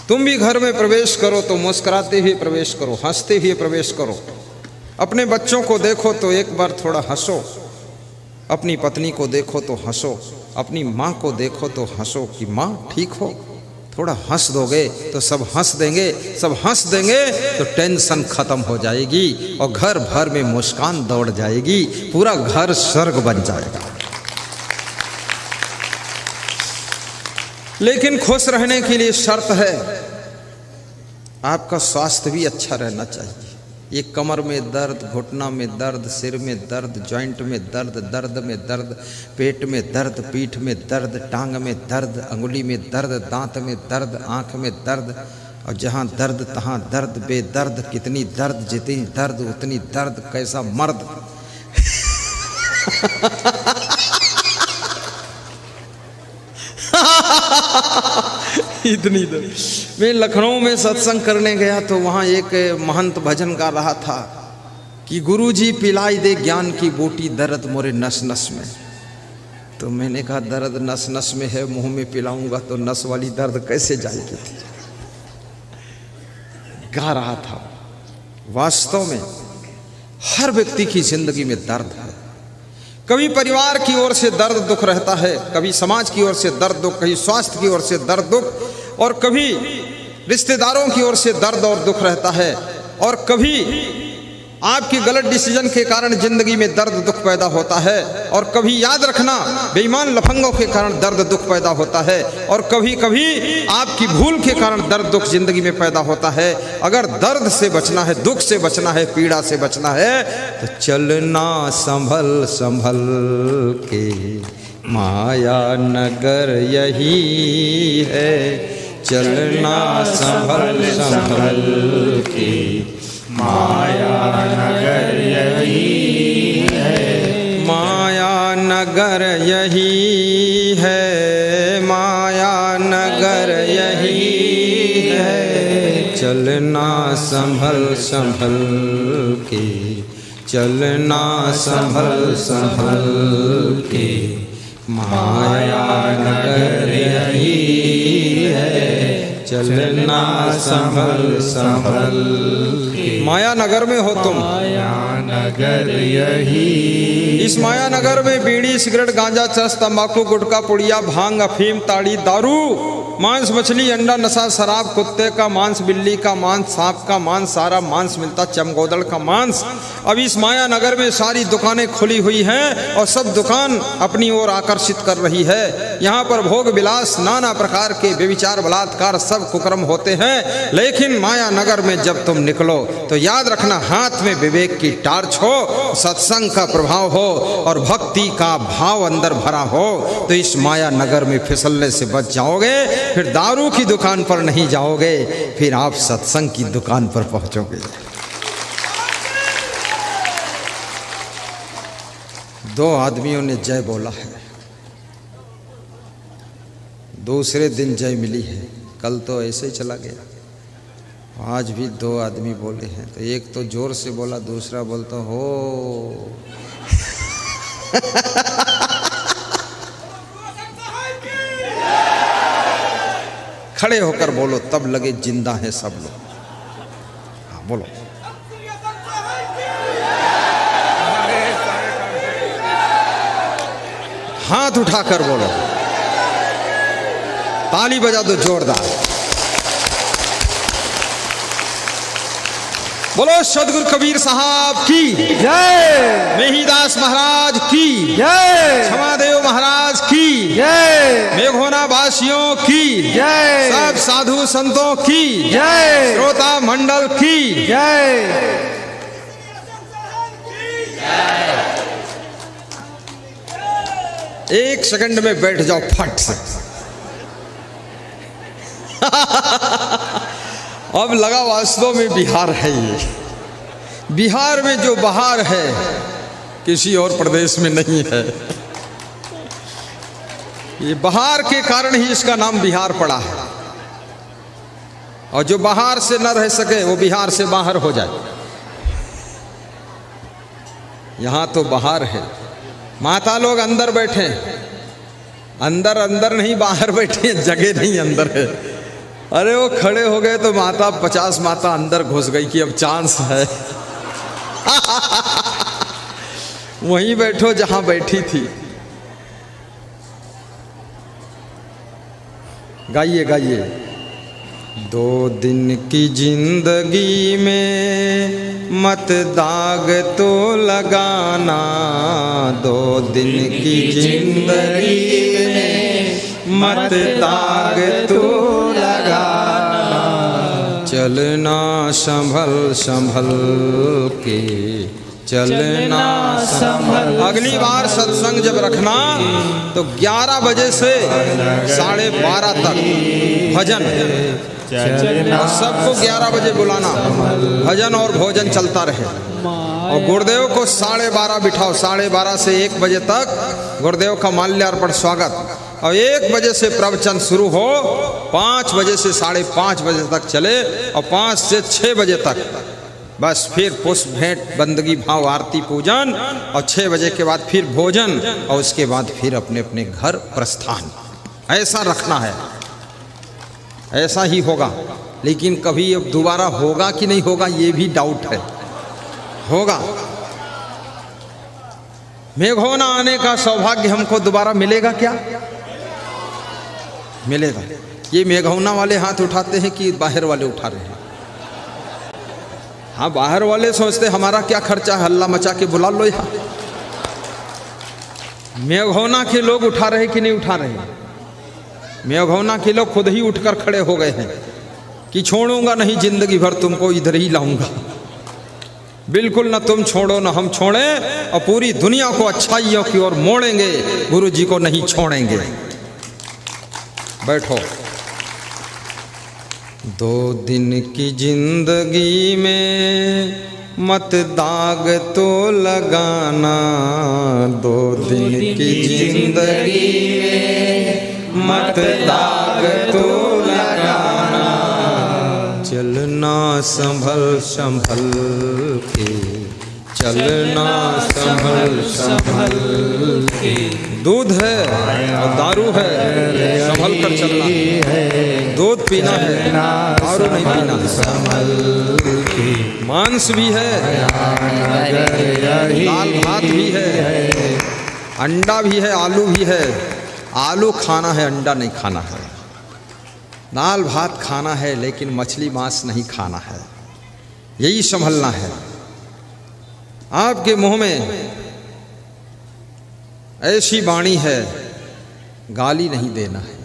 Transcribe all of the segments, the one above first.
तुम भी घर में प्रवेश करो तो मुस्कुराते हुए प्रवेश करो, हंसते हुए प्रवेश करो। अपने बच्चों को देखो तो एक बार थोड़ा हंसो, अपनी पत्नी को देखो तो हंसो, अपनी माँ को देखो तो हंसो कि माँ ठीक हो। थोड़ा हंस दोगे तो सब हंस देंगे, सब हंस देंगे तो टेंशन खत्म हो जाएगी और घर भर में मुस्कान दौड़ जाएगी, पूरा घर स्वर्ग बन जाएगा। लेकिन खुश रहने के लिए शर्त है, आपका स्वास्थ्य भी अच्छा रहना चाहिए। ये कमर में दर्द, घुटना में दर्द, सिर में दर्द, जॉइंट में दर्द, दर्द में दर्द, पेट में दर्द, पीठ में दर्द, टांग में दर्द, अंगुली में दर्द, दांत में दर्द, आँख में दर्द, और जहाँ दर्द तहाँ दर्द, बेदर्द कितनी दर्द, जितनी दर्द उतनी दर्द, कैसा मर्द। इतनी दर्द। मैं लखनऊ में सत्संग करने गया तो वहाँ एक महंत भजन गा रहा था कि गुरुजी पिलाई दे ज्ञान की बूटी, दर्द मोरे नस नस में। तो मैंने कहा दर्द नस नस में है, मुंह में पिलाऊंगा तो नस वाली दर्द कैसे जाएगी। गा रहा था। वास्तव में हर व्यक्ति की जिंदगी में दर्द है। कभी परिवार की ओर से दर्द दुख रहता है, कभी समाज की ओर से दर्द दुख, कभी स्वास्थ्य की ओर से दर्द दुख, और कभी रिश्तेदारों की ओर से दर्द और दुख रहता है, और कभी आपकी गलत डिसीजन के कारण जिंदगी में दर्द दुख पैदा होता है, और कभी याद रखना बेईमान लफंगों के कारण दर्द दुख पैदा होता है, और कभी कभी आपकी भूल के कारण दर्द दुख जिंदगी में पैदा होता है। अगर दर्द से बचना है, दुख से बचना है, पीड़ा से बचना है तो चलना संभल संभल के, माया नगर यही है। चलना संभल संभल के, माया नगर यही है। माया नगर यही है, माया नगर यही है। चलना संभल संभल के, चलना संभल संभल के, माया नगर यही है। चलना संभल संभल के। माया नगर में हो तुम, माया नगर यही। इस माया नगर में बीड़ी, सिगरेट, गांजा, चरस, तंबाकू, गुटखा, पुड़िया, भांग, अफीम, ताड़ी, दारू, मांस, मछली, अंडा, नशा, शराब, कुत्ते का मांस, बिल्ली का मांस, सांप का मांस, सारा मांस मिलता, चमगोदड़ का मांस। अब इस माया नगर में सारी दुकानें खुली हुई हैं और सब दुकान अपनी ओर आकर्षित कर रही है। यहाँ पर भोग विलास, नाना प्रकार के व्यभिचार, बलात्कार, सब कुकर्म होते हैं। लेकिन माया नगर में जब तुम निकलो तो याद रखना, हाथ में विवेक की टार्च हो, सत्संग का प्रभाव हो और भक्ति का भाव अंदर भरा हो तो इस माया नगर में फिसलने से बच जाओगे। फिर दारू की दुकान पर नहीं जाओगे, फिर आप सत्संग की दुकान पर पहुंचोगे। दो आदमियों ने जय बोला है, दूसरे दिन जय मिली है। कल तो ऐसे चला गया, आज भी दो आदमी बोले हैं, तो एक तो जोर से बोला, दूसरा बोलता हो। खड़े होकर बोलो, तब लगे जिंदा है सब लोग। हाँ बोलो। हाथ उठाकर बोलो, ताली बजा दो जोरदार। बोलो सदगुरु कबीर साहब की जय, मेहीदास महाराज की जय, क्षमादेव महाराज की जय, मेघोना वासियों की जय, सब साधु संतों की जय, श्रोता मंडल की जय। एक सेकंड में बैठ जाओ फट से। अब लगा वास्तव में बिहार है ये। बिहार में जो बहार है किसी और प्रदेश में नहीं है। ये बहार के कारण ही इसका नाम बिहार पड़ा है। और जो बाहर से न रह सके वो बिहार से बाहर हो जाए। यहाँ तो बाहर है, माता लोग अंदर बैठे, अंदर अंदर नहीं बाहर बैठे, जगह नहीं अंदर है। अरे वो खड़े हो गए तो माता 50 माता अंदर घुस गई कि अब चांस है। वहीं बैठो जहां बैठी थी। गाइए गाइए। 2 दिन की जिंदगी में मत दाग तो लगाना, 2 दिन की जिंदगी में मत दाग तो लगाना, चलना संभल संभल के, चलना संभल। अगली बार सत्संग जब रखना तो 11 बजे से 12:30 तक भजन, और सबको 11 बजे बुलाना, भजन और भोजन चलता रहे। और गुरुदेव को 12:30 बिठाओ, 12:30 से 1 बजे तक गुरुदेव का माल्यार्पण स्वागत, और 1 बजे से प्रवचन शुरू हो, 5 बजे से 5:30 बजे तक चले, और 5 से 6 बजे तक बस फिर पुष्प भेंट बंदगी भाव आरती पूजन, और 6 बजे के बाद फिर भोजन, और उसके बाद फिर अपने अपने घर प्रस्थान। ऐसा रखना है, ऐसा ही होगा। लेकिन कभी अब दोबारा होगा कि नहीं होगा ये भी डाउट है। होगा। मेघोना आने का सौभाग्य हमको दोबारा मिलेगा क्या? मिलेगा। ये मेघौना वाले हाथ उठाते हैं कि बाहर वाले उठा रहे हैं? हाँ, बाहर वाले सोचते हमारा क्या खर्चा, हल्ला मचा के बुला लो यहाँ। मेघौना के लोग उठा रहे कि नहीं उठा रहे? मेघौना के लोग खुद ही उठकर खड़े हो गए हैं कि छोड़ूंगा नहीं, जिंदगी भर तुमको इधर ही लाऊंगा। बिल्कुल ना तुम छोड़ो ना हम छोड़े, और पूरी दुनिया को अच्छाइयों की ओर मोड़ेंगे, गुरु जी को नहीं छोड़ेंगे। बैठो। 2 दिन की जिंदगी में मत दाग तो लगाना, 2 दिन की जिंदगी में मत दाग तो लगाना, चलना संभल संभल के, चलना संभल संभल के। दूध है और दारू है, संभल कर चलना है। दूध पीना है, दारू नहीं पीना है। मांस भी है, दाल भात भी है, अंडा भी है, आलू भी है। आलू खाना है, अंडा नहीं खाना है। दाल भात खाना है, लेकिन मछली मांस नहीं खाना है। यही संभलना है। आपके मुंह में ऐसी वाणी है, गाली नहीं देना है,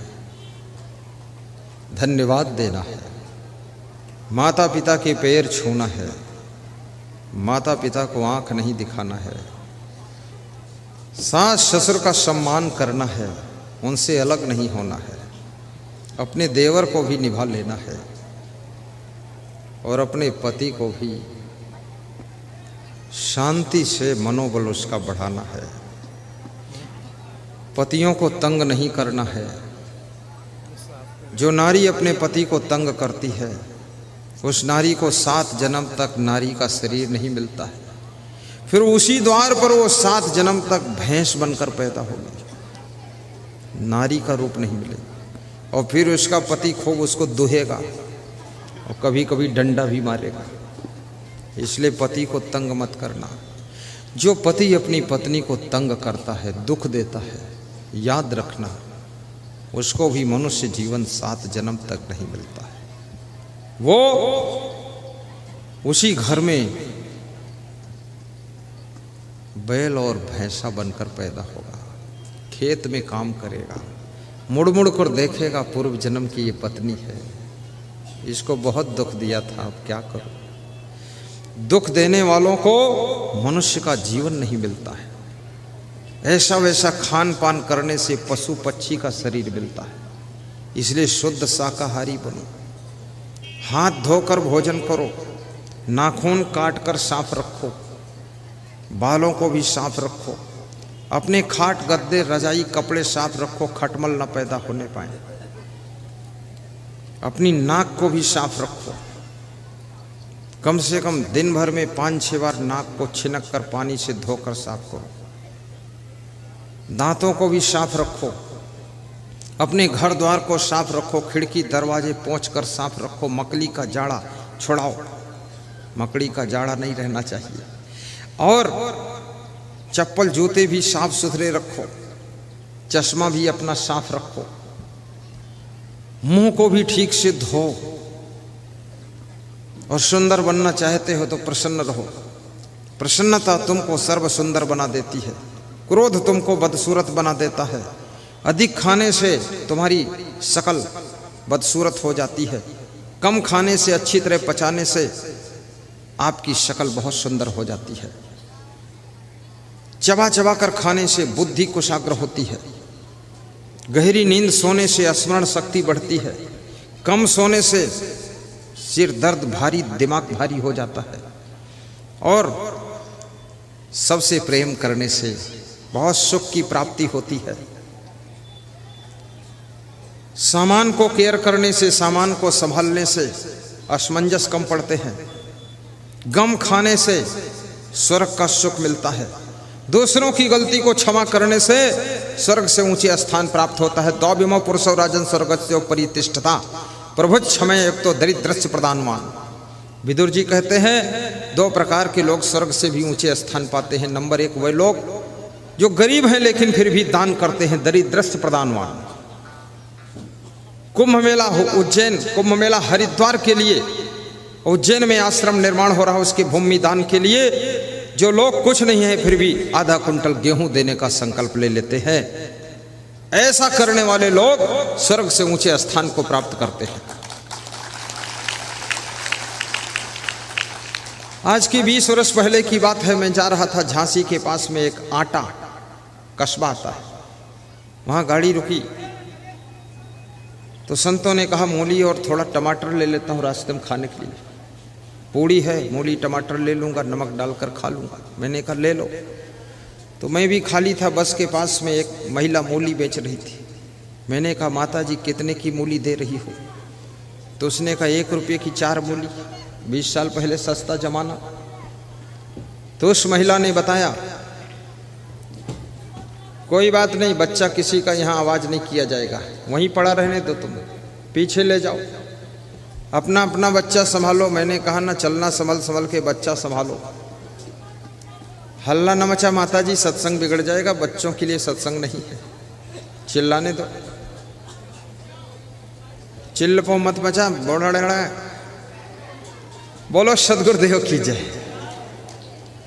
धन्यवाद देना है, माता पिता के पैर छूना है, माता पिता को आंख नहीं दिखाना है, सास ससुर का सम्मान करना है, उनसे अलग नहीं होना है, अपने देवर को भी निभा लेना है, और अपने पति को भी शांति से मनोबल उसका बढ़ाना है। पतियों को तंग नहीं करना है। जो नारी अपने पति को तंग करती है, उस नारी को 7 जन्म तक नारी का शरीर नहीं मिलता है। फिर उसी द्वार पर वो 7 जन्म तक भैंस बनकर पैदा होगी, नारी का रूप नहीं मिलेगा। और फिर उसका पति खूब उसको दुहेगा और कभी कभी डंडा भी मारेगा। इसलिए पति को तंग मत करना। जो पति अपनी पत्नी को तंग करता है, दुख देता है, याद रखना उसको भी मनुष्य जीवन 7 जन्म तक नहीं मिलता है। वो उसी घर में बैल और भैंसा बनकर पैदा होगा, खेत में काम करेगा, मुड़ मुड़ कर देखेगा पूर्व जन्म की ये पत्नी है, इसको बहुत दुख दिया था, अब क्या करूं। दुख देने वालों को मनुष्य का जीवन नहीं मिलता है। ऐसा वैसा खान पान करने से पशु पक्षी का शरीर मिलता है। इसलिए शुद्ध शाकाहारी बनो, हाथ धोकर भोजन करो, नाखून काट कर साफ रखो, बालों को भी साफ रखो, अपने खाट गद्दे रजाई कपड़े साफ रखो, खटमल न पैदा होने पाए, अपनी नाक को भी साफ रखो। कम से कम दिन भर में 5-6 बार नाक को छिनक कर पानी से धोकर साफ करो। दांतों को भी साफ रखो, अपने घर द्वार को साफ रखो, खिड़की दरवाजे पोंछकर साफ रखो, मकड़ी का जाड़ा छुड़ाओ, मकड़ी का जाड़ा नहीं रहना चाहिए। और चप्पल जूते भी साफ सुथरे रखो, चश्मा भी अपना साफ रखो, मुंह को भी ठीक से धो, और सुंदर बनना चाहते हो तो प्रसन्न रहो। प्रसन्नता तुमको सर्व सुंदर बना देती है, क्रोध तुमको बदसूरत बना देता है, अधिक खाने से तुम्हारी शकल बदसूरत हो जाती है, कम खाने से, अच्छी तरह पचाने से आपकी शक्ल बहुत सुंदर हो जाती है, चबा चबा कर खाने से बुद्धि कुशाग्र होती है, गहरी नींद सोने से स्मरण शक्ति बढ़ती है, कम सोने से सिर दर्द भारी, दिमाग भारी हो जाता है, और सबसे प्रेम करने से बहुत सुख की प्राप्ति होती है। सामान को केयर करने से, सामान को संभालने से असमंजस कम पड़ते हैं, गम खाने से स्वर्ग का सुख मिलता है, दूसरों की गलती को क्षमा करने से स्वर्ग से ऊंचे स्थान प्राप्त होता है। द्वाविमो पुरुषो राजन स्वर्गस्य परितिष्ठता प्रभुज क्षमय एक तो दरिद्रस्य प्रदानवान। विदुर जी कहते हैं 2 प्रकार के लोग स्वर्ग से भी ऊंचे स्थान पाते हैं। नंबर 1 वे लोग जो गरीब हैं लेकिन फिर भी दान करते हैं, दरिद्रस्य प्रदानवान। कुंभ मेला हो उज्जैन, कुंभ मेला हरिद्वार के लिए उज्जैन में आश्रम निर्माण हो रहा है, उसके भूमि दान के लिए जो लोग कुछ नहीं है फिर भी आधा कुंटल गेहूं देने का संकल्प ले लेते हैं, ऐसा करने वाले लोग स्वर्ग से ऊंचे स्थान को प्राप्त करते हैं। आज की 20 वर्ष पहले की बात है, मैं जा रहा था झांसी के पास में एक आटा कस्बा आता है, वहां गाड़ी रुकी तो संतों ने कहा मूली और थोड़ा टमाटर ले लेता हूँ रास्ते में खाने के लिए। पूड़ी है, मूली टमाटर ले लूँगा, नमक डालकर खा लूँगा। मैंने कहा ले लो। तो मैं भी खाली था, बस के पास में एक महिला मूली बेच रही थी। मैंने कहा माता जी कितने की मूली दे रही हो? तो उसने कहा 1 रुपये की 4 मूली। 20 साल पहले सस्ता जमाना। तो उस महिला ने बताया कोई बात नहीं, बच्चा किसी का यहाँ आवाज़ नहीं किया जाएगा, वहीं पड़ा रहने दो, तुम पीछे ले जाओ, अपना अपना बच्चा संभालो। मैंने कहा ना, चलना संभल संभल के बच्चा संभालो, हल्ला न मचा माता जी, सत्संग बिगड़ जाएगा, बच्चों के लिए सत्संग नहीं है, चिल्लाने दो, चिल्ल पो मत मचा, बोड़ा बोलो सदगुरुदेव की जय।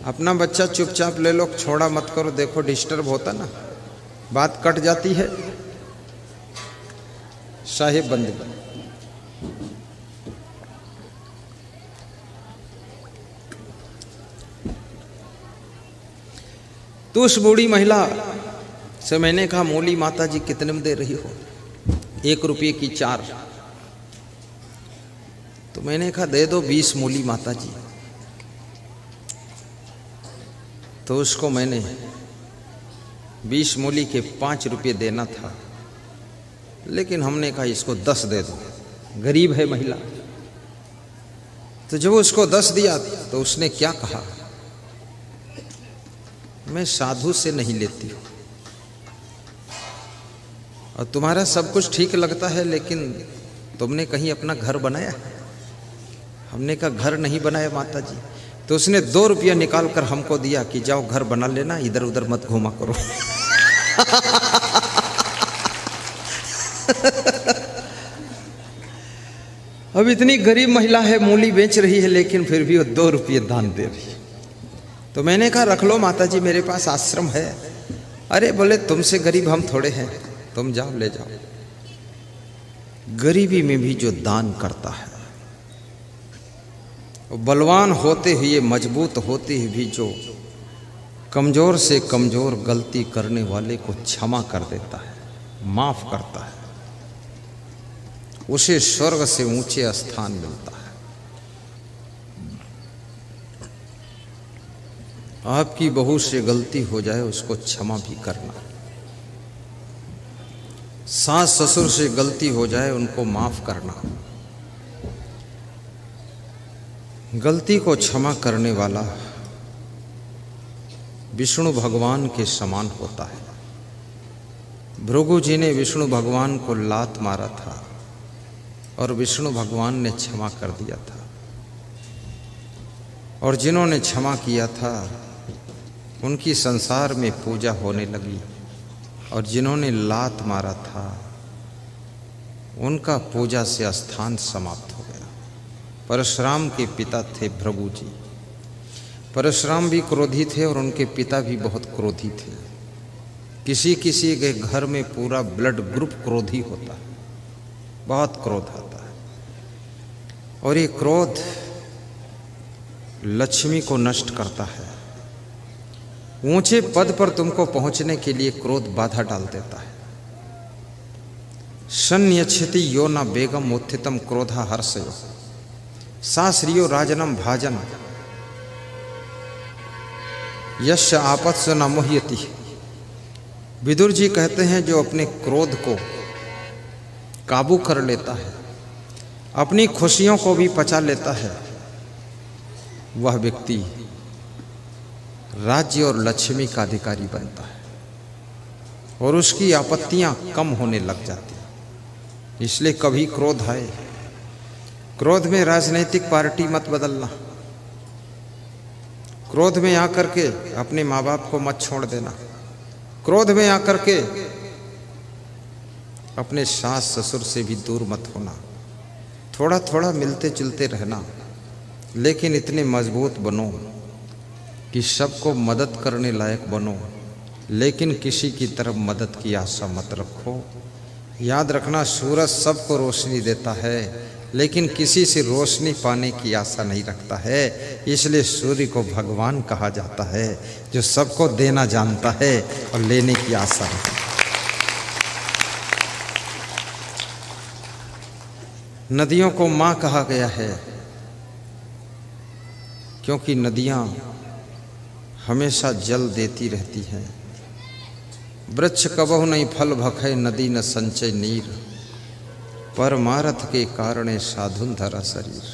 अपना बच्चा चुपचाप ले लो, छोड़ा मत करो। देखो डिस्टर्ब होता ना, बात कट जाती है। साहिब बंदे तो उस बूढ़ी महिला से मैंने कहा मूली माता जी कितने में दे रही हो? 1 रुपये की 4। तो मैंने कहा दे दो 20 मूली माता जी। तो उसको मैंने 20 मूली के 5 रुपये देना था, लेकिन हमने कहा इसको 10 दे दो, गरीब है महिला। तो जब उसको 10 दिया तो उसने क्या कहा, मैं साधु से नहीं लेती हूँ और तुम्हारा सब कुछ ठीक लगता है, लेकिन तुमने कहीं अपना घर बनाया है? हमने कहा घर नहीं बनाया माता जी। तो उसने 2 रुपया निकाल कर हमको दिया कि जाओ घर बना लेना, इधर उधर मत घूमा करो। अब इतनी गरीब महिला है, मूली बेच रही है, लेकिन फिर भी वो 2 रुपये दान दे रही है। तो मैंने कहा रख लो माता जी, मेरे पास आश्रम है। अरे बोले तुमसे गरीब हम थोड़े हैं, तुम जाओ ले जाओ। गरीबी में भी जो दान करता है, बलवान होते हुए, मजबूत होते हुए भी जो कमजोर से कमजोर गलती करने वाले को क्षमा कर देता है, माफ करता है, उसे स्वर्ग से ऊंचे स्थान मिलता है। आपकी बहू से गलती हो जाए उसको क्षमा भी करना, सास ससुर से गलती हो जाए उनको माफ करना। गलती को क्षमा करने वाला विष्णु भगवान के समान होता है। भृगु जी ने विष्णु भगवान को लात मारा था और विष्णु भगवान ने क्षमा कर दिया था, और जिन्होंने क्षमा किया था उनकी संसार में पूजा होने लगी, और जिन्होंने लात मारा था उनका पूजा से स्थान समाप्त हो गया। परशुराम के पिता थे भृगु जी। परशुराम भी क्रोधी थे और उनके पिता भी बहुत क्रोधी थे। किसी किसी के घर में पूरा ब्लड ग्रुप क्रोधी होता है, बहुत क्रोध आता है, और ये क्रोध लक्ष्मी को नष्ट करता है। ऊंचे पद पर तुमको पहुंचने के लिए क्रोध बाधा डाल देता है। संयच्छति यो न बेगम उत्थितम क्रोधा हर्षयो साश्रियो राजनम भाजन यश आपत्स न मुह्यति। विदुर जी कहते हैं जो अपने क्रोध को काबू कर लेता है, अपनी खुशियों को भी पचा लेता है, वह व्यक्ति राज्य और लक्ष्मी का अधिकारी बनता है और उसकी आपत्तियां कम होने लग जाती हैं। इसलिए कभी क्रोध आए, क्रोध में राजनीतिक पार्टी मत बदलना, क्रोध में आकर के अपने माँ बाप को मत छोड़ देना, क्रोध में आकर के अपने सास ससुर से भी दूर मत होना। थोड़ा थोड़ा मिलते जुलते रहना, लेकिन इतने मजबूत बनो कि सबको मदद करने लायक बनो, लेकिन किसी की तरफ मदद की आशा मत रखो। याद रखना, सूरज सबको रोशनी देता है, लेकिन किसी से रोशनी पाने की आशा नहीं रखता है। इसलिए सूर्य को भगवान कहा जाता है, जो सबको देना जानता है और लेने की आशा रखता है। नदियों को माँ कहा गया है, क्योंकि नदियाँ हमेशा जल देती रहती हैं। वृक्ष कबहु नहीं फल भखे, नदी न संचय नीर, परमारथ के कारणे साधुन धरा शरीर।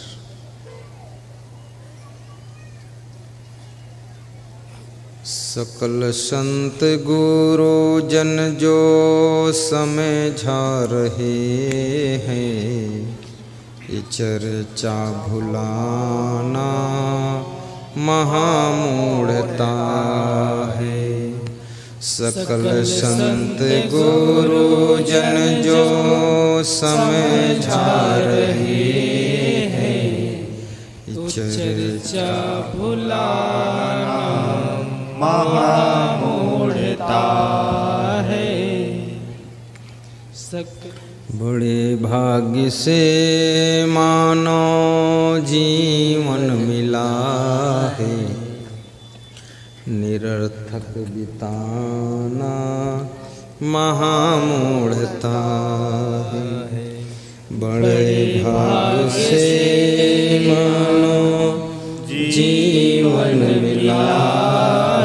सकल संत गुरु जन जो समझा रहे हैं, ये चर्चा भुलाना महामूढ़ता है। सकल संत गुरु जन जो समझा रहे हैं, चर्चा भुलाना महामूढ़ता है। बड़े भाग्य से मानो जीवन मिला है, निरर्थक बिताना महामूढ़ता है। बड़े भाग्य से मानो जीवन मिला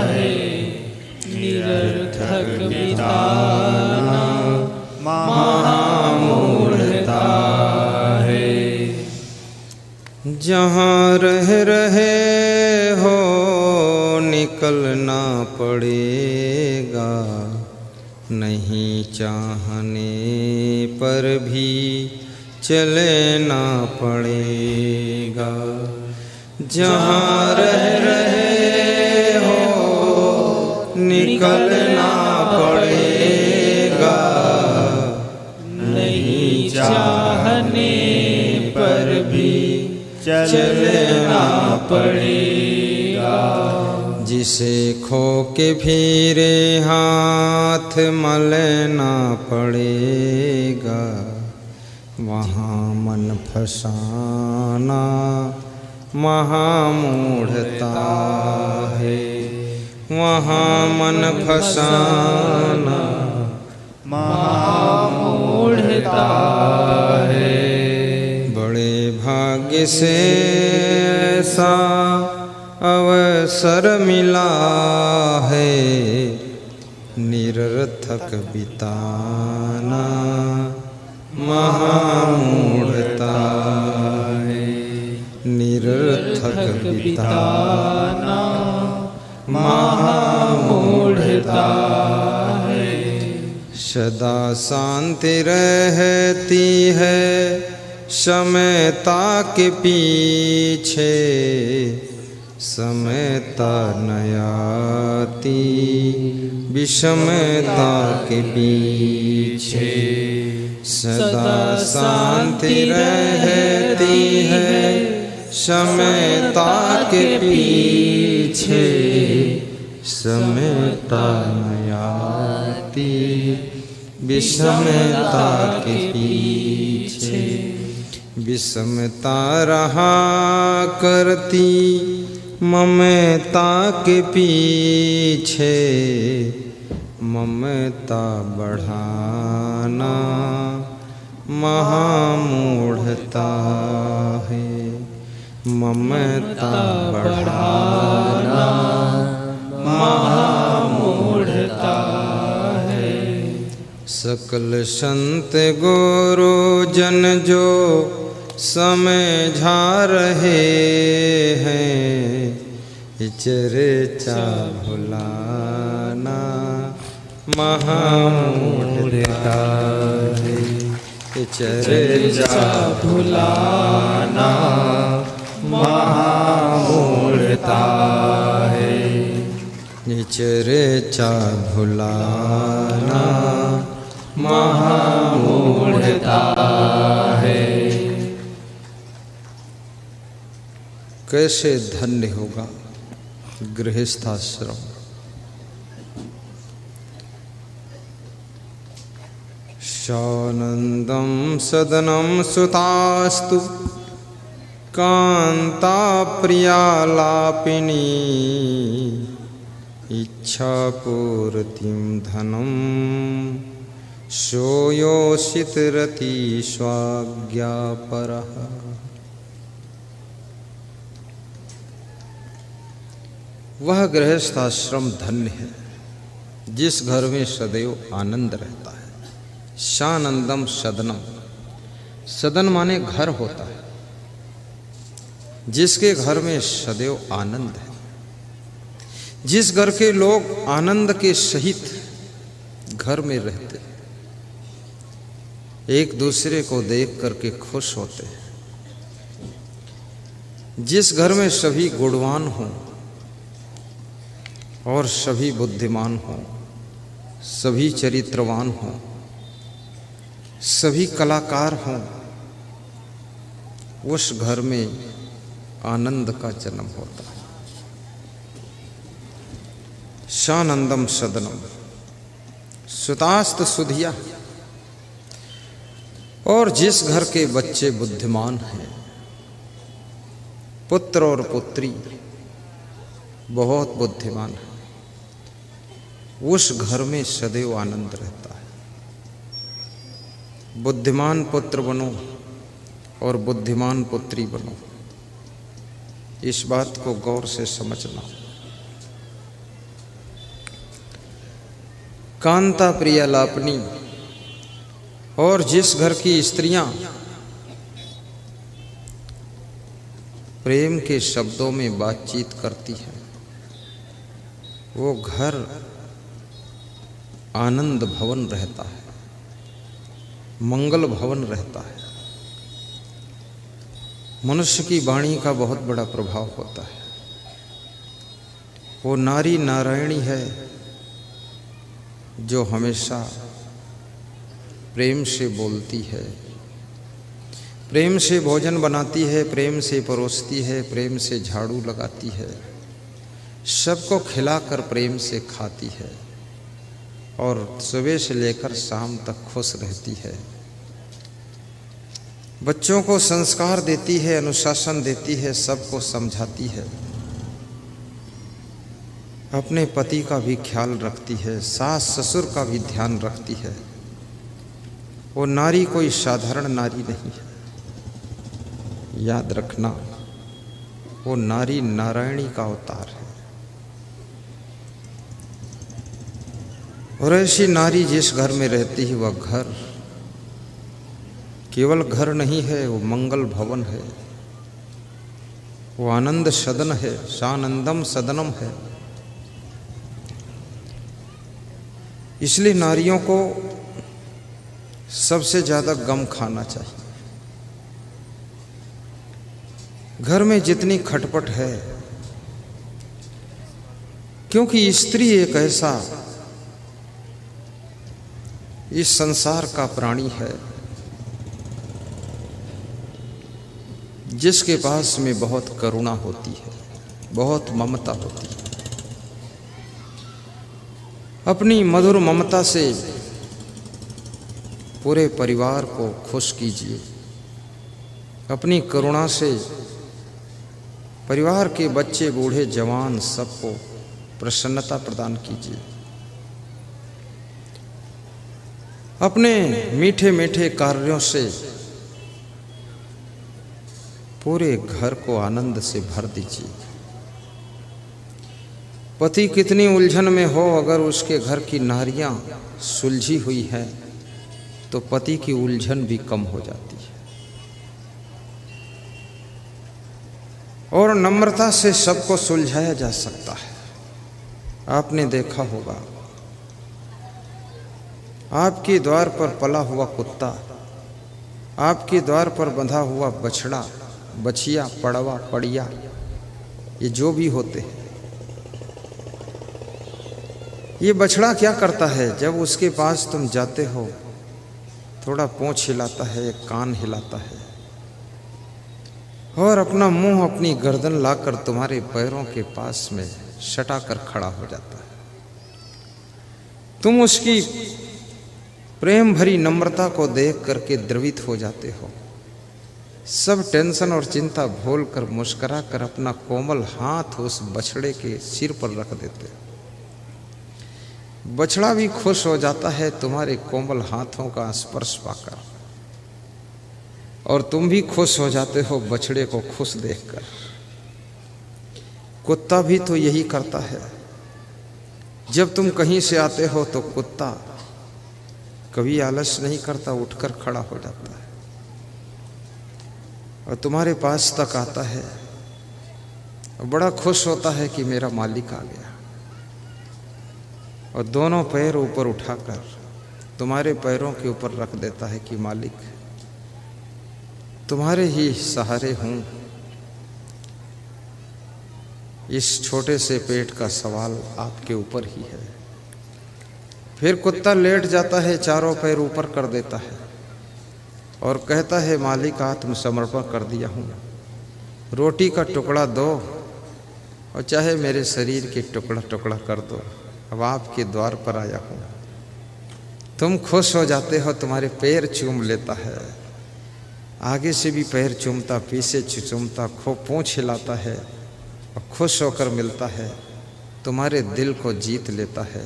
है, निरर्थक बिताना महामूढ़ता है। जहाँ रह रहे हो निकलना पड़ेगा, नहीं चाहने पर भी चलना पड़ेगा। जहाँ रह रहे हो निकलना पड़ेगा, नहीं चाहने पर भी चलना पड़ेगा। जिसे खो के फिरे हाथ मलना पड़ेगा, वहाँ मन फसाना महामूढ़ता है। वहाँ मन फसाना महामूढ़ता है। बड़े भाग्य से ऐसा अवसर मिला है, निरर्थक बिताना महामूढ़ता है। निरर्थक बिताना महामूढ़ता है। सदा शांति रहती है समयता के पीछे, समयता न आती विषमता के पीछे। सदा शांति रहती है समयता के पीछे, समयता न आती विषमता के पीछे। विषमता रहा करती ममता के पीछे, ममता बढ़ाना महामूढ़ता है, ममता बढ़ाना महामूढ़ता है। सकल संत गुरु जन जो समझा रहे हैं, चर्चा भुलाना महामूढ़ता है, चर्चा भुलाना महामूढ़ता है, चर्चा भुलाना महामूढ़ता है। कैसे धन्य होगा गृहस्थाश्रम। शानंदम सदनम सुतास्तु कांता प्रियालापिनी, इच्छा पूर्तिम धनम सोयोषित रति स्वाज्ञापरः। वह गृहस्थाश्रम धन्य है जिस घर में सदैव आनंद रहता है। शानंदम सदनम, सदन माने घर होता है, जिसके घर में सदैव आनंद है, जिस घर के लोग आनंद के सहित घर में रहते, एक दूसरे को देख करके खुश होते हैं, जिस घर में सभी गुणवान हों और सभी बुद्धिमान हों, सभी चरित्रवान हों, सभी कलाकार हों, उस घर में आनंद का जन्म होता है। शानंदम सदनम, सुतास्त सुधिया, और जिस घर के बच्चे बुद्धिमान हैं, पुत्र और पुत्री बहुत बुद्धिमान है, उस घर में सदैव आनंद रहता है। बुद्धिमान पुत्र बनो और बुद्धिमान पुत्री बनो, इस बात को गौर से समझना। कांता प्रियालापनी, और जिस घर की स्त्रियां प्रेम के शब्दों में बातचीत करती हैं, वो घर आनंद भवन रहता है, मंगल भवन रहता है। मनुष्य की वाणी का बहुत बड़ा प्रभाव होता है। वो नारी नारायणी है जो हमेशा प्रेम से बोलती है, प्रेम से भोजन बनाती है, प्रेम से परोसती है, प्रेम से झाड़ू लगाती है, सबको खिलाकर प्रेम से खाती है और सुबह से लेकर शाम तक खुश रहती है। बच्चों को संस्कार देती है, अनुशासन देती है, सबको समझाती है, अपने पति का भी ख्याल रखती है, सास ससुर का भी ध्यान रखती है। वो नारी कोई साधारण नारी नहीं है, याद रखना, वो नारी नारायणी का अवतार है। और ऐसी नारी जिस घर में रहती है, वह घर केवल घर नहीं है, वो मंगल भवन है, वो आनंद सदन है, शानंदम सदनम है। इसलिए नारियों को सबसे ज्यादा गम खाना चाहिए। घर में जितनी खटपट है, क्योंकि स्त्री एक ऐसा इस संसार का प्राणी है जिसके पास में बहुत करुणा होती है, बहुत ममता होती है। अपनी मधुर ममता से पूरे परिवार को खुश कीजिए। अपनी करुणा से परिवार के बच्चे, बूढ़े, जवान सबको प्रसन्नता प्रदान कीजिए। अपने मीठे मीठे कार्यों से पूरे घर को आनंद से भर दीजिए। पति कितनी उलझन में हो, अगर उसके घर की नारियां सुलझी हुई है तो पति की उलझन भी कम हो जाती है। और नम्रता से सबको सुलझाया जा सकता है। आपने देखा होगा, आपके द्वार पर पला हुआ कुत्ता, आपके द्वार पर बंधा हुआ बछड़ा, बछिया, पड़वा, पड़िया, ये जो भी होते हैं, ये बछड़ा क्या करता है? जब उसके पास तुम जाते हो, थोड़ा पूंछ हिलाता है, कान हिलाता है और अपना मुंह, अपनी गर्दन लाकर तुम्हारे पैरों के पास में सटा कर खड़ा हो जाता है। तुम उसकी प्रेम भरी नम्रता को देख करके द्रवित हो जाते हो। सब टेंशन और चिंता भूल कर मुस्कुरा कर अपना कोमल हाथ उस बछड़े के सिर पर रख देते हो। बछड़ा भी खुश हो जाता है तुम्हारे कोमल हाथों का स्पर्श पाकर, और तुम भी खुश हो जाते हो बछड़े को खुश देखकर। कुत्ता भी तो यही करता है। जब तुम कहीं से आते हो तो कुत्ता कभी आलस नहीं करता, उठकर खड़ा हो जाता है और तुम्हारे पास तक आता है और बड़ा खुश होता है कि मेरा मालिक आ गया, और दोनों पैर ऊपर उठाकर तुम्हारे पैरों के ऊपर रख देता है कि मालिक, तुम्हारे ही सहारे हूं। इस छोटे से पेट का सवाल आपके ऊपर ही है। फिर कुत्ता लेट जाता है, चारों पैर ऊपर कर देता है और कहता है, मालिक आत्मसमर्पण कर दिया हूं, रोटी का टुकड़ा दो और चाहे मेरे शरीर के टुकड़ा टुकड़ा कर दो, अब आपके द्वार पर आया हूं। तुम खुश हो जाते हो, तुम्हारे पैर चूम लेता है, आगे से भी पैर चूमता, पीछे चूमता, खूब पूंछ हिलाता है और खुश होकर मिलता है, तुम्हारे दिल को जीत लेता है।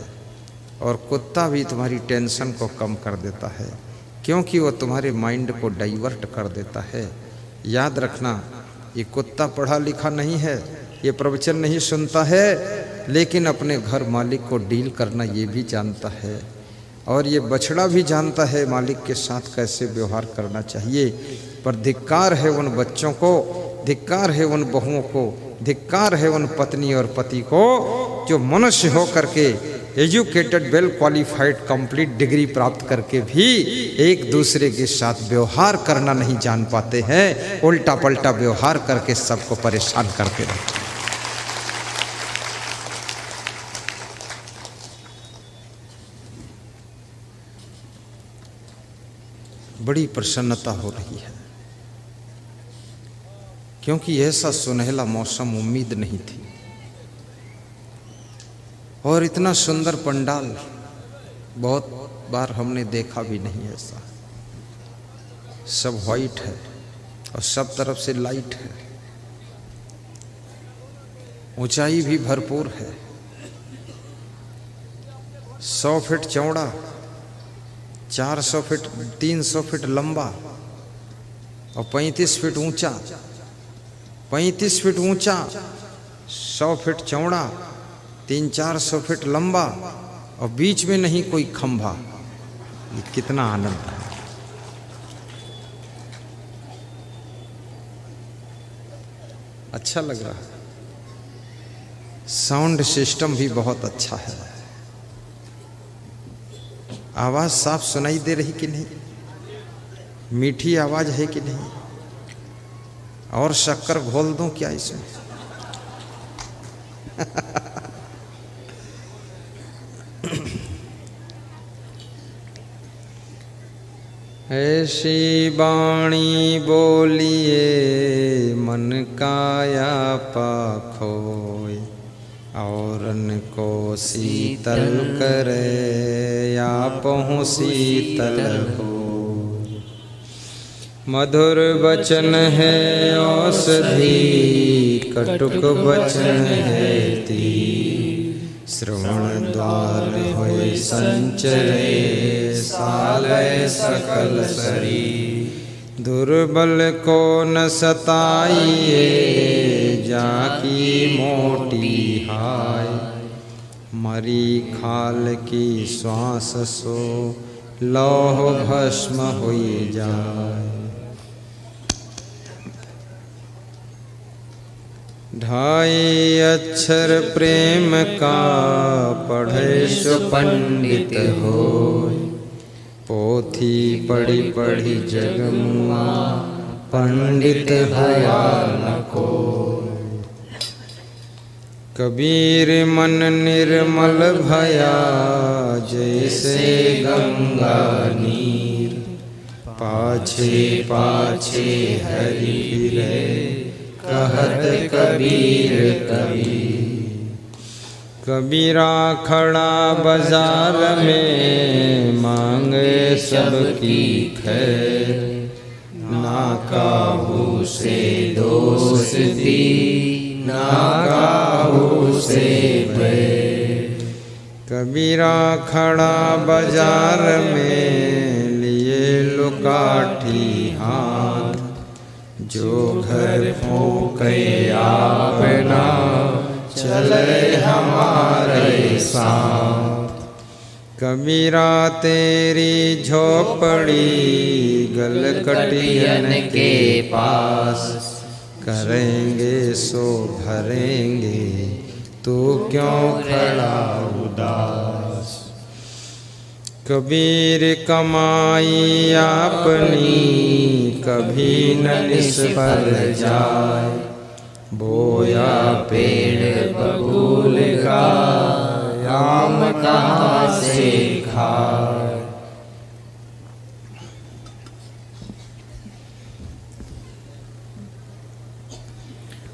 और कुत्ता भी तुम्हारी टेंशन को कम कर देता है, क्योंकि वो तुम्हारे माइंड को डाइवर्ट कर देता है। याद रखना, ये कुत्ता पढ़ा लिखा नहीं है, ये प्रवचन नहीं सुनता है, लेकिन अपने घर मालिक को डील करना ये भी जानता है। और ये बछड़ा भी जानता है मालिक के साथ कैसे व्यवहार करना चाहिए। पर धिक्कार है उन बच्चों को, धिक्कार है उन बहुओं को, धिक्कार है उन पत्नी और पति को जो मनुष्य हो करके, educated, well qualified, complete degree प्राप्त करके भी एक दूसरे के साथ व्यवहार करना नहीं जान पाते हैं, उल्टा पलटा व्यवहार करके सबको परेशान करते रहते हैं। बड़ी प्रसन्नता हो रही है, क्योंकि ऐसा सुनहला मौसम उम्मीद नहीं थी। और इतना सुंदर पंडाल बहुत बार हमने देखा भी नहीं ऐसा। सब वाइट है और सब तरफ से लाइट है, ऊंचाई भी भरपूर है, 100 फीट चौड़ा, 400 फीट, 300 फीट लंबा और 35 फीट ऊंचा, 35 फीट ऊंचा, 100 फीट चौड़ा, 300-400 फीट लंबा और बीच में नहीं कोई खंभा। ये कितना आनंद है। अच्छा लग रहा है। साउंड सिस्टम भी बहुत अच्छा है। आवाज साफ सुनाई दे रही कि नहीं? मीठी आवाज है कि नहीं? और शक्कर घोल दूं क्या इसमें? ऐसी बाणी बोलिए मन काया पाखोय, औरन को शीतल करे आपहु शीतल हो। मधुर वचन है औषधि, कटुक वचन है तीर। श्रवण द्वार होय संचरे, सालय सकल शरीर। दुर्बल को न सताइए, जाकी मोटी हाय। मरी खाल की श्वास सो, लौह भस्म होई जाय। ढाई अक्षर प्रेम का, पढ़े सो पंडित होय। पोथी पढ़ी पढ़ी जग मुआ, पंडित भया न कोय। कबीर मन निर्मल भया, जैसे गंगा नीर। पाछे पाछे हरि फिरे, कहत कबीर कबीर। कबीरा खड़ा बाजार में, मांगे सबकी खैर। ना काहू से दोष दी, ना काहू से बैर। कबीरा खड़ा बाजार में, लिए लुकाठी हाथ। जो घर फूके अपना, चले हमारे साथ। कबीरा तेरी झोपड़ी, गलकटियन के पास। करेंगे सो भरेंगे, तू क्यों खड़ा उदास। कबीर कमाई अपनी, कभी न निष्फल जाय। बोया पेड़ बबूल का, आम कहाँ से खाए।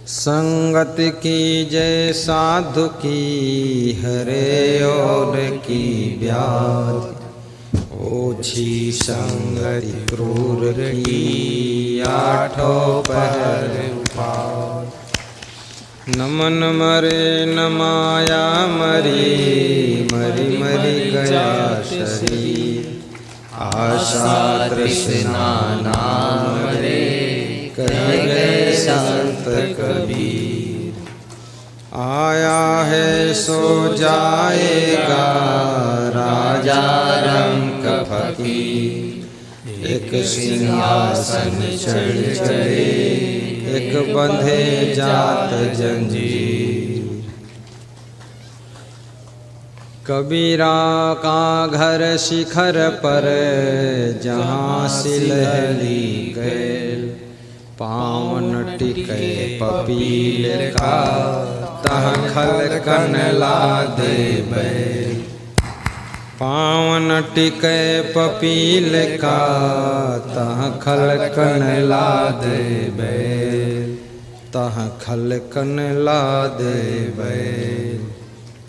संगत की जय साधु की, हरे और की व्याधि। ओछी संगति क्रूर की, आठों पहर उपाय। नमन मरे न माया मरी, मरी मरी गया शरीर। आशा तृष्णा नाम मरे, कह गए संत कबीर। आया है सो जाएगा, राजा रंग फकीर। एक सिंहासन चढ़ चढ़े, एक बंधे जात जंजीर। कबीरा का घर शिखर पर, जहाँ सिलहली गैल। पावन टिके पपील का, तह खल कन लादे बैल। पावन टिके पपील का, तह खल कन लादे बैल। तह खल कन लादे बैल।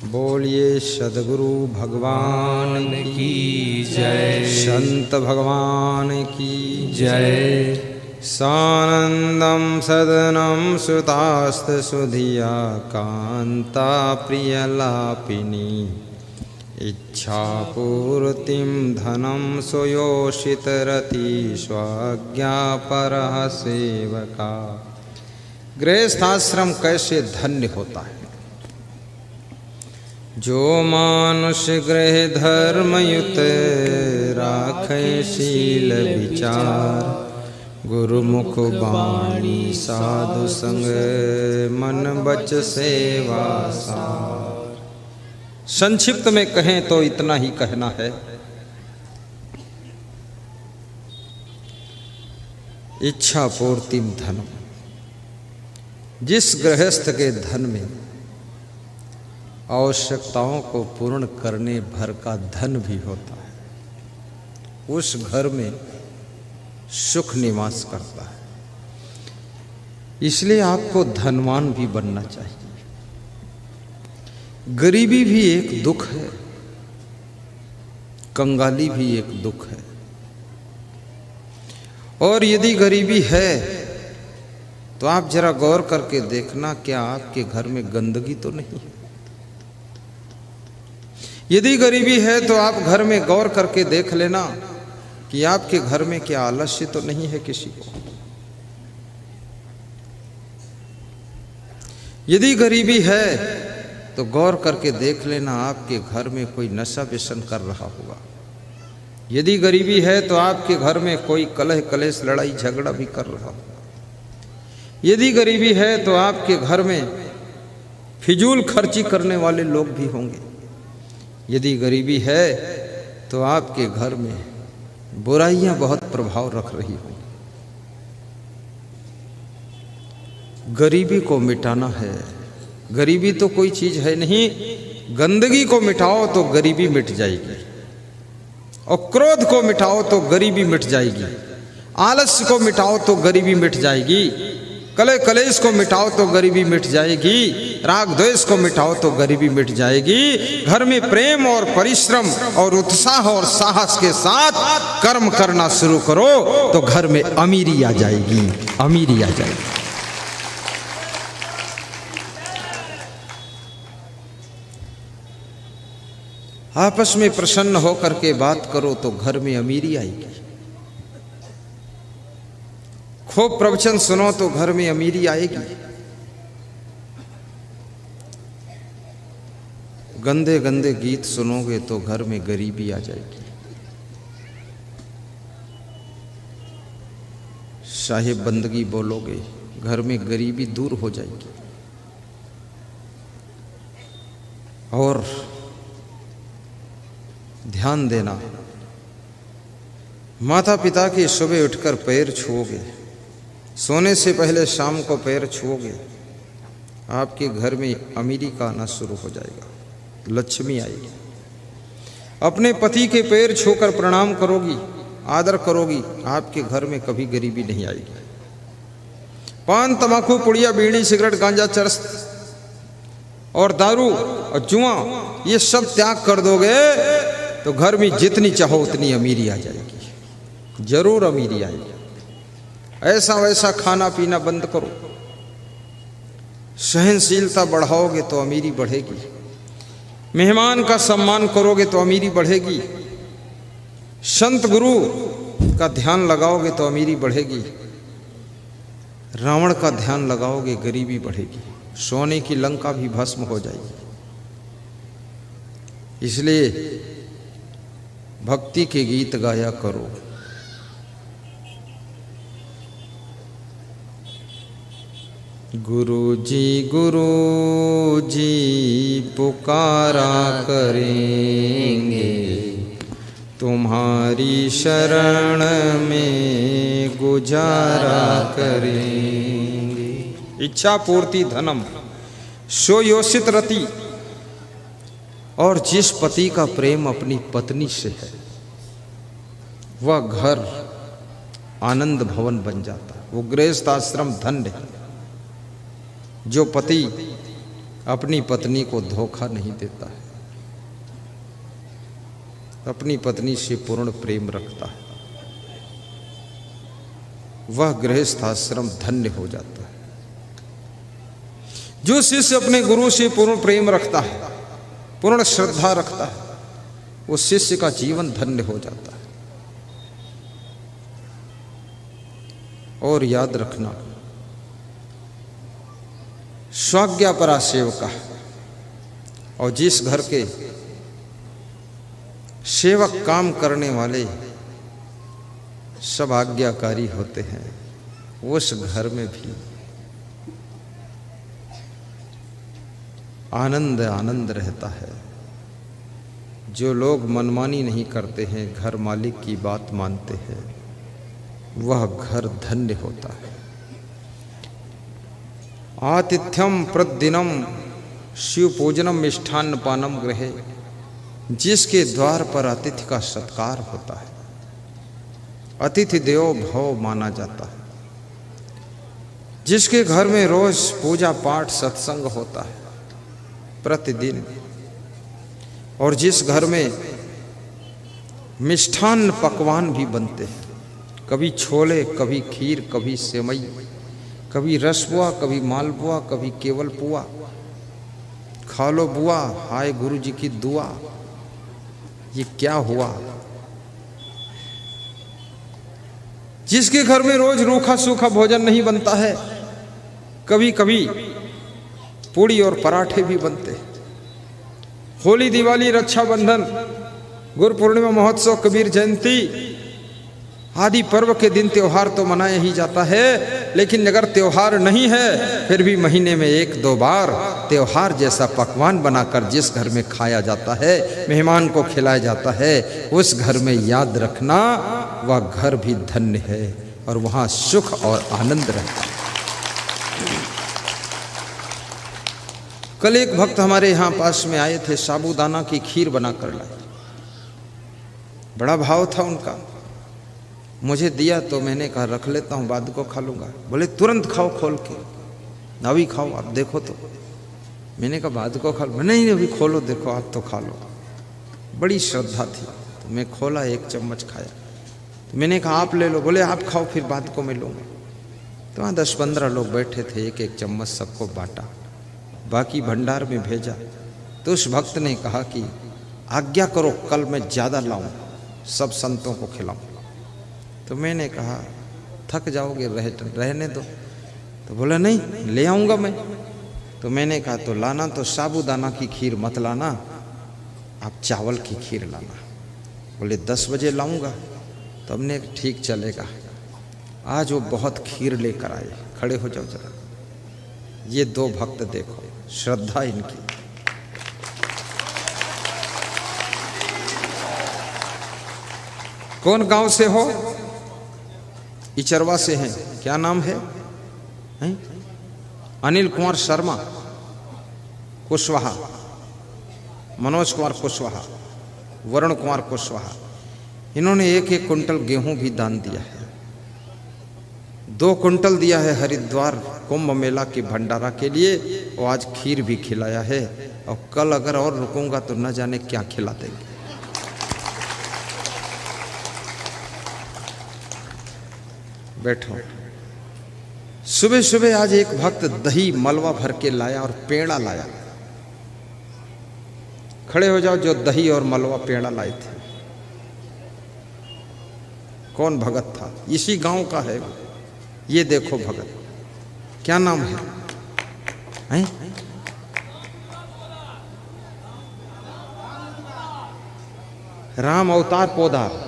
बोलिए सद्गुरु भगवान की जय, संत भगवान की जय। सानंदम सदनम सुतास्त सुधिया, कांता प्रियलापिनी। इच्छा पूर्तिम धनम सुयोषित रति, स्वाज्ञा परः सेवका। गृहस्थाश्रम कैसे धन्य होता है। जो मानुष गृह धर्मयुत, राखे शील विचार। गुरुमुख वाणी साधु संग, मन बच सेवा सार। संक्षिप्त में कहें तो इतना ही कहना है इच्छा पूर्तिम धनम। जिस गृहस्थ के धन में आवश्यकताओं को पूर्ण करने भर का धन भी होता है, उस घर में सुख निवास करता है। इसलिए आपको धनवान भी बनना चाहिए। गरीबी भी एक दुख है, कंगाली भी एक दुख है। और यदि गरीबी है तो आप जरा गौर करके देखना, क्या आपके घर में गंदगी तो नहीं है? यदि गरीबी है तो आप घर में गौर करके देख लेना कि आपके घर में क्या आलस्य तो नहीं है किसी को। यदि गरीबी है तो गौर करके देख लेना आपके घर में कोई नशा व्यसन कर रहा होगा। यदि गरीबी है तो आपके घर में कोई कलह कलेश लड़ाई झगड़ा भी कर रहा होगा। यदि गरीबी है तो आपके घर में फिजूल खर्ची करने वाले लोग भी होंगे। यदि गरीबी है तो आपके घर में बुराइयां बहुत प्रभाव रख रही होंगी। गरीबी को मिटाना है। गरीबी तो कोई चीज है नहीं, गंदगी को मिटाओ तो गरीबी मिट जाएगी, और क्रोध को मिटाओ तो गरीबी मिट जाएगी, आलस्य को मिटाओ तो गरीबी मिट जाएगी, कलह कलेश को मिटाओ तो गरीबी मिट जाएगी, राग द्वेष को मिटाओ तो गरीबी मिट जाएगी। घर में प्रेम और परिश्रम और उत्साह और साहस के साथ कर्म करना शुरू करो तो घर में अमीरी आ जाएगी, अमीरी आ जाएगी। आपस में प्रसन्न होकर के बात करो तो घर में अमीरी आएगी। खूब प्रवचन सुनो तो घर में अमीरी आएगी। गंदे गंदे गीत सुनोगे तो घर में गरीबी आ जाएगी। साहिब बंदगी बोलोगे घर में गरीबी दूर हो जाएगी। और ध्यान देना, माता पिता के सुबह उठकर पैर छुओगे, सोने से पहले शाम को पैर छुओगे, आपके घर में अमीरी का आना शुरू हो जाएगा, लक्ष्मी आएगी। अपने पति के पैर छूकर प्रणाम करोगी, आदर करोगी, आपके घर में कभी गरीबी नहीं आएगी। पान तंबाकू पुड़िया बीड़ी सिगरेट गांजा चरस और दारू और जुआ ये सब त्याग कर दोगे तो घर में जितनी चाहो उतनी अमीरी आ जाएगी, जरूर अमीरी आएगी। ऐसा वैसा खाना पीना बंद करो, सहनशीलता बढ़ाओगे तो अमीरी बढ़ेगी। मेहमान का सम्मान करोगे तो अमीरी बढ़ेगी। संत गुरु का ध्यान लगाओगे तो अमीरी बढ़ेगी। रावण का ध्यान लगाओगे गरीबी बढ़ेगी। सोने की लंका भी भस्म हो जाएगी। इसलिए भक्ति के गीत गाया करो। गुरु जी पुकारा करेंगे, तुम्हारी शरण में गुजारा करेंगे। इच्छा पूर्ति धनम सोयोषित रति। और जिस पति का प्रेम अपनी पत्नी से है वह घर आनंद भवन बन जाता है, वो गृहस्थ आश्रम धन्य है। जो पति अपनी पत्नी को धोखा नहीं देता है, अपनी पत्नी से पूर्ण प्रेम रखता है, वह गृहस्थ आश्रम धन्य हो जाता है। जो शिष्य अपने गुरु से पूर्ण प्रेम रखता है, पूर्ण श्रद्धा रखता है, वो शिष्य का जीवन धन्य हो जाता है। और याद रखना, स्वाज्ञापरा सेवका, और जिस घर के सेवक काम करने वाले सब आज्ञाकारी होते हैं, उस घर में भी आनंद आनंद रहता है। जो लोग मनमानी नहीं करते हैं, घर मालिक की बात मानते हैं, वह घर धन्य होता है। आतिथ्यम प्रतिदिनम शिव पूजनम मिष्ठान्न पानम गृहे, जिसके द्वार पर अतिथि का सत्कार होता है, अतिथि देवो भव माना जाता है, जिसके घर में रोज पूजा पाठ सत्संग होता है प्रतिदिन, और जिस घर में मिष्ठान्न पकवान भी बनते हैं, कभी छोले, कभी खीर, कभी सेवई, कभी रसपुआ, कभी मालपुआ, कभी केवल पुआ, खा लो बुआ, हाय गुरु जी की दुआ, ये क्या हुआ। जिसके घर में रोज रूखा सूखा भोजन नहीं बनता है, कभी कभी पूड़ी और पराठे भी बनते हैं। होली, दिवाली, रक्षाबंधन, गुरु पूर्णिमा, महोत्सव, कबीर जयंती आदि पर्व के दिन त्योहार तो मनाया ही जाता है, लेकिन अगर त्योहार नहीं है फिर भी महीने में 1-2 बार त्योहार जैसा पकवान बनाकर जिस घर में खाया जाता है, मेहमान को खिलाया जाता है, उस घर में याद रखना वह घर भी धन्य है और वहाँ सुख और आनंद रहता है। कल एक भक्त हमारे यहाँ पास में आए थे, साबूदाना की खीर बनाकर लाए। बड़ा भाव था उनका, मुझे दिया तो मैंने कहा रख लेता हूँ, बाद को खा लूँगा। बोले तुरंत खाओ खोल के, अभी खाओ आप देखो तो। मैंने कहा बाद को खा लो। नहीं अभी खोलो देखो आप तो खा लो। बड़ी श्रद्धा थी तो मैं खोला, 1 चम्मच खाया। तो मैंने कहा आप ले लो। बोले आप खाओ फिर बाद को मैं लूँगा। तो वहाँ 10-15 लोग बैठे थे, 1-1 चम्मच सबको बांटा, बाकी भंडार में भेजा। तो उस भक्त ने कहा कि आज्ञा करो कल मैं ज़्यादा लाऊं, सब संतों को खिलाऊं। तो मैंने कहा थक जाओगे, रहने दो। तो बोला नहीं ले आऊँगा मैं। तो मैंने कहा तो लाना तो साबूदाना की खीर मत लाना, आप चावल की खीर लाना। बोले 10 बजे लाऊंगा। तो हमने ठीक चलेगा। आज वो बहुत खीर लेकर आए। खड़े हो जाओ जरा। ये 2 भक्त देखो, श्रद्धा इनकी। कौन गांव से हो? इचरवा से हैं। क्या नाम है? अनिल कुमार शर्मा कुशवाहा, मनोज कुमार कुशवाहा, वरुण कुमार कुशवाहा। इन्होंने 1-1 कुंटल गेहूं भी दान दिया है। 2 कुंटल दिया है हरिद्वार कुंभ मेला के भंडारा के लिए, और आज खीर भी खिलाया है। और कल अगर और रुकूंगा तो न जाने क्या खिला देंगे। बैठो। सुबह सुबह आज एक भक्त दही मलवा भर के लाया और पेड़ा लाया। खड़े हो जाओ जो दही और मलवा पेड़ा लाए थे। कौन भगत था? इसी गांव का है। ये देखो भगत, क्या नाम है? राम अवतार पोदार।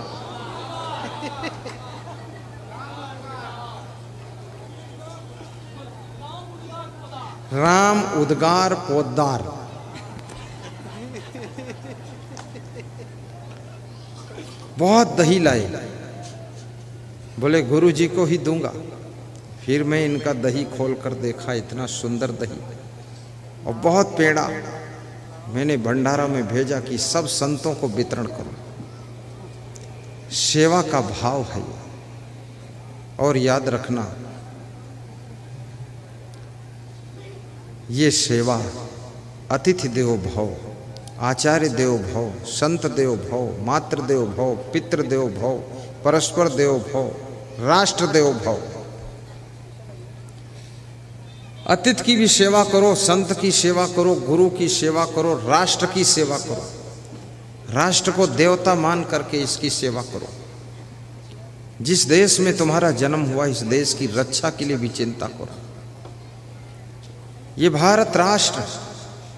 राम उद्गार पोदार। बहुत दही लाए। बोले गुरु जी को ही दूंगा। फिर मैं इनका दही खोल कर देखा, इतना सुंदर दही और बहुत पेड़ा। मैंने भंडारा में भेजा कि सब संतों को वितरण करो। सेवा का भाव है। और याद रखना, ये सेवा अतिथि देवो भव, आचार्य देवो भव, संत देवो भव, मातृ देवो भव, पितृ देवो भव, परस्पर देवो भव, राष्ट्र देवो भव। अतिथि की भी सेवा करो, संत की सेवा करो, गुरु की सेवा करो, राष्ट्र की सेवा करो। राष्ट्र को देवता मान करके इसकी सेवा करो। जिस देश में तुम्हारा जन्म हुआ, इस देश की रक्षा के लिए भी चिंता करो। ये भारत राष्ट्र,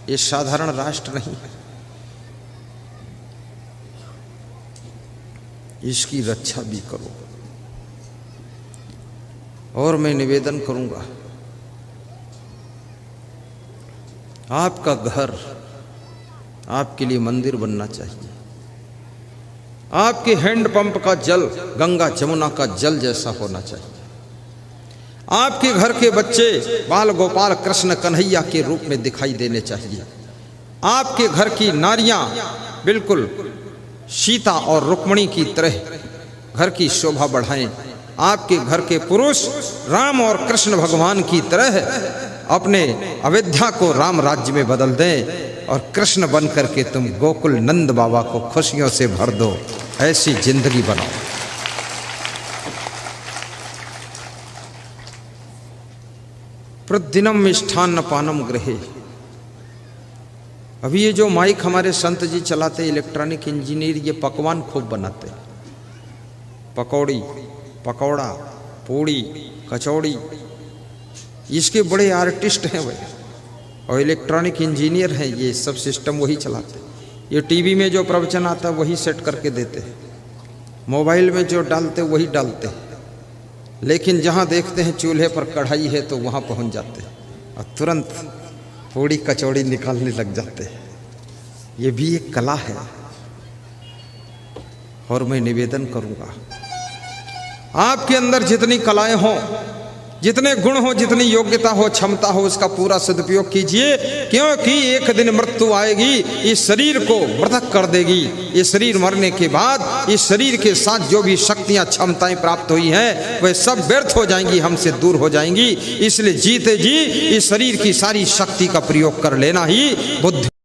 ये साधारण राष्ट्र नहीं है। इसकी रक्षा भी करो। और मैं निवेदन करूंगा, आपका घर आपके लिए मंदिर बनना चाहिए। आपके हैंडपंप का जल गंगा जमुना का जल जैसा होना चाहिए। आपके घर के बच्चे बाल गोपाल कृष्ण कन्हैया के रूप में दिखाई देने चाहिए। आपके घर की नारियां बिल्कुल सीता और रुक्मिणी की तरह घर की शोभा बढ़ाएं। आपके घर के पुरुष राम और कृष्ण भगवान की तरह अपने अयोध्या को राम राज्य में बदल दें और कृष्ण बन करके तुम गोकुल नंद बाबा को खुशियों से भर दो। ऐसी जिंदगी बनाओ। प्रतिदिनम मिष्ठान्न पानम गृहे। अभी ये जो माइक हमारे संत जी चलाते, इलेक्ट्रॉनिक इंजीनियर, ये पकवान खूब बनाते। पकौड़ी, पकौड़ा, पूड़ी, कचौड़ी, इसके बड़े आर्टिस्ट हैं भाई, और इलेक्ट्रॉनिक इंजीनियर हैं। ये सब सिस्टम वही चलाते। ये टीवी में जो प्रवचन आता है वही सेट करके देते हैं, मोबाइल में जो डालते वही डालते हैं, लेकिन जहाँ देखते हैं चूल्हे पर कढ़ाई है तो वहाँ पहुँच जाते हैं और तुरंत पूड़ी कचौड़ी निकालने लग जाते हैं। ये भी एक कला है। और मैं निवेदन करूँगा, आपके अंदर जितनी कलाएं हों, जितने गुण हो, जितनी योग्यता हो, क्षमता हो, उसका पूरा सदुपयोग कीजिए, क्योंकि एक दिन मृत्यु आएगी, इस शरीर को मृतक कर देगी। ये शरीर मरने के बाद इस शरीर के साथ जो भी शक्तियां क्षमताएं प्राप्त हुई हैं वह सब व्यर्थ हो जाएंगी, हमसे दूर हो जाएंगी। इसलिए जीते जी इस शरीर की सारी शक्ति का प्रयोग कर लेना ही बुद्धि